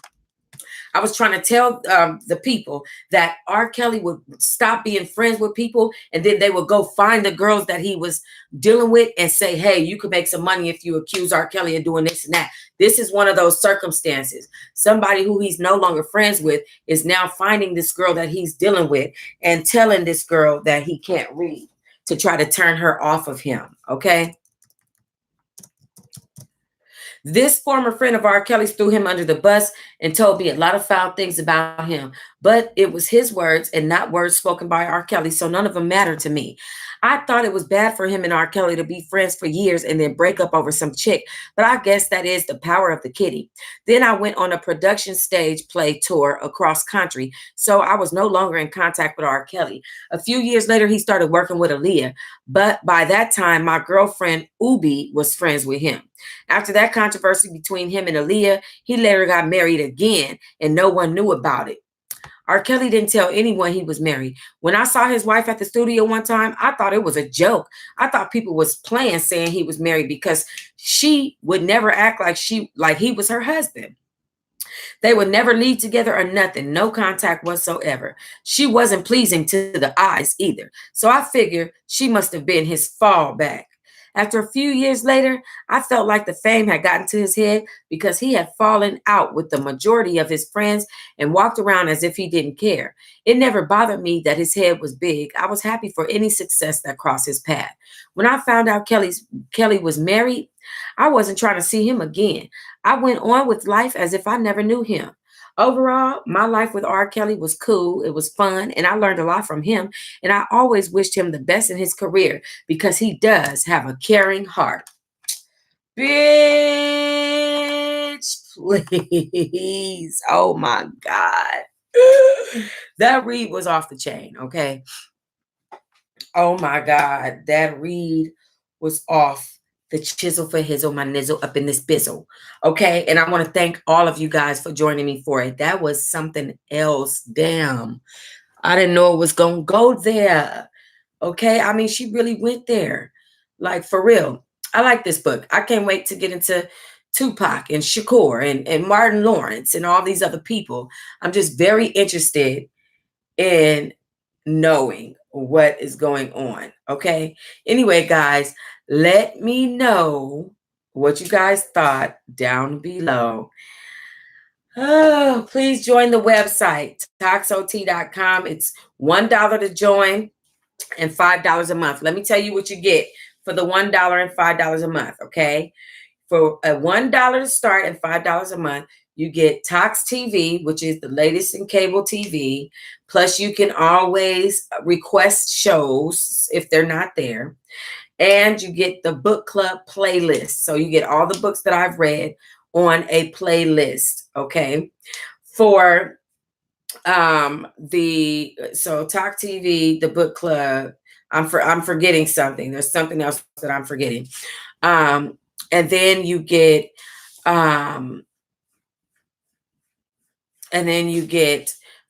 I was trying to tell the people that R. Kelly would stop being friends with people, and then they would go find the girls that he was dealing with and say, hey, you could make some money if you accuse R. Kelly of doing this and that. This is one of those circumstances. Somebody who he's no longer friends with is now finding this girl that he's dealing with and telling this girl that he can't read to try to turn her off of him, okay? This former friend of R. Kelly's threw him under the bus and told me a lot of foul things about him, but it was his words and not words spoken by R. Kelly, so none of them mattered to me. I thought it was bad for him and R. Kelly to be friends for years and then break up over some chick, but I guess that is the power of the kitty. Then I went on a production stage play tour across country, so I was no longer in contact with R. Kelly. A few years later, he started working with Aaliyah, but by that time, my girlfriend Ubi was friends with him. After that controversy between him and Aaliyah, he later got married again, and no one knew about it. R. Kelly didn't tell anyone he was married. When I saw his wife at the studio one time, I thought it was a joke. I thought people was playing saying he was married because she would never act like he was her husband. They would never leave together or nothing, no contact whatsoever. She wasn't pleasing to the eyes either. So I figured she must have been his fallback. After a few years later, I felt like the fame had gotten to his head because he had fallen out with the majority of his friends and walked around as if he didn't care. It never bothered me that his head was big. I was happy for any success that crossed his path. When I found out Kelly was married, I wasn't trying to see him again. I went on with life as if I never knew him. Overall, my life with R. Kelly was cool. It was fun, and I learned a lot from him. And I always wished him the best in his career because he does have a caring heart. Bitch, please. Oh my God. That read was off the chain, okay? Oh my God. That read was off the chisel for hizzle, my nizzle up in this bizzle. Okay. And I want to thank all of you guys for joining me for it. That was something else. Damn. I didn't know it was going to go there. Okay. I mean, she really went there. Like, for real. I like this book. I can't wait to get into Tupac and Shakur and Martin Lawrence and all these other people. I'm just very interested in knowing what is going on. Okay. Anyway, guys, let me know what you guys thought down below. Oh, please join the website, TOXOT.com. It's $1 to join and $5 a month. Let me tell you what you get for the $1 and $5 a month. Okay. For a $1 to start and $5 a month, you get Tox TV, which is the latest in cable TV. Plus, you can always request shows if they're not there. And you get the book club playlist. So you get all the books that I've read on a playlist. Okay. For Talk TV, the book club, I'm forgetting something. There's something else that I'm forgetting. And then you get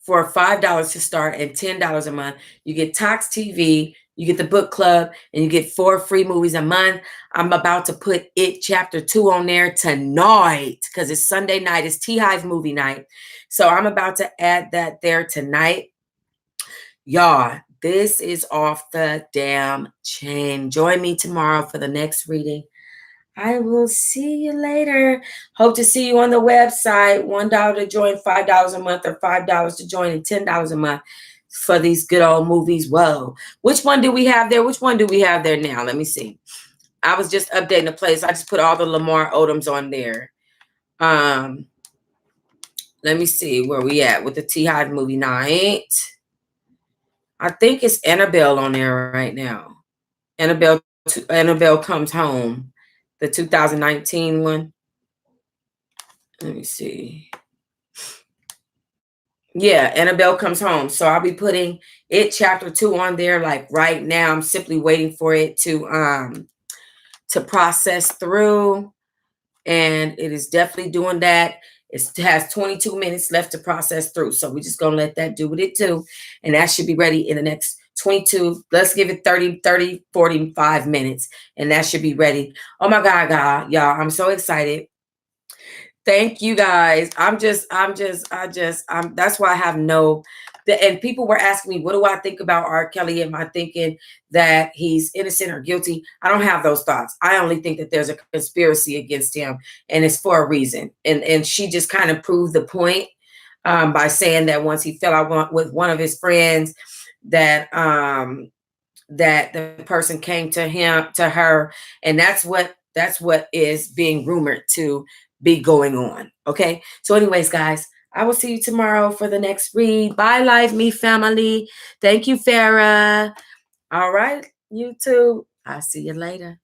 for $5 to start and $10 a month, you get Tox TV, you get the book club, and you get 4 free movies a month. I'm about to put It Chapter 2 on there tonight because it's Sunday night. It's Teahive movie night. So I'm about to add that there tonight. Y'all, this is off the damn chain. Join me tomorrow for the next reading. I will see you later. Hope to see you on the website. $1 to join, $5 a month, or $5 to join and $10 a month for these good old movies. Whoa. Which one do we have there? Which one do we have there now? Let me see. I was just updating the place. I just put all the Lamar Odoms on there. Let me see where we at with the Teahive movie night. I think it's Annabelle on there right now. Annabelle Comes Home. The 2019 one. Let me see. Yeah, Annabelle Comes Home. So I'll be putting It Chapter 2 on there like right now. I'm simply waiting for it to process through. And it is definitely doing that. It has 22 minutes left to process through. So we're just going to let that do what it do. And that should be ready in the next 22, let's give it 30, 45 minutes. And that should be ready. Oh my God, y'all, I'm so excited. Thank you guys. that's why I have and people were asking me, what do I think about R. Kelly? Am I thinking that he's innocent or guilty? I don't have those thoughts. I only think that there's a conspiracy against him and it's for a reason. And she just kind of proved the point by saying that once he fell out with one of his friends, that the person came to her, and that's what is being rumored to be going on. Okay. So anyways, guys, I will see you tomorrow for the next read. Bye, Live Me family. Thank you, Farah. All right, YouTube. I'll see you later.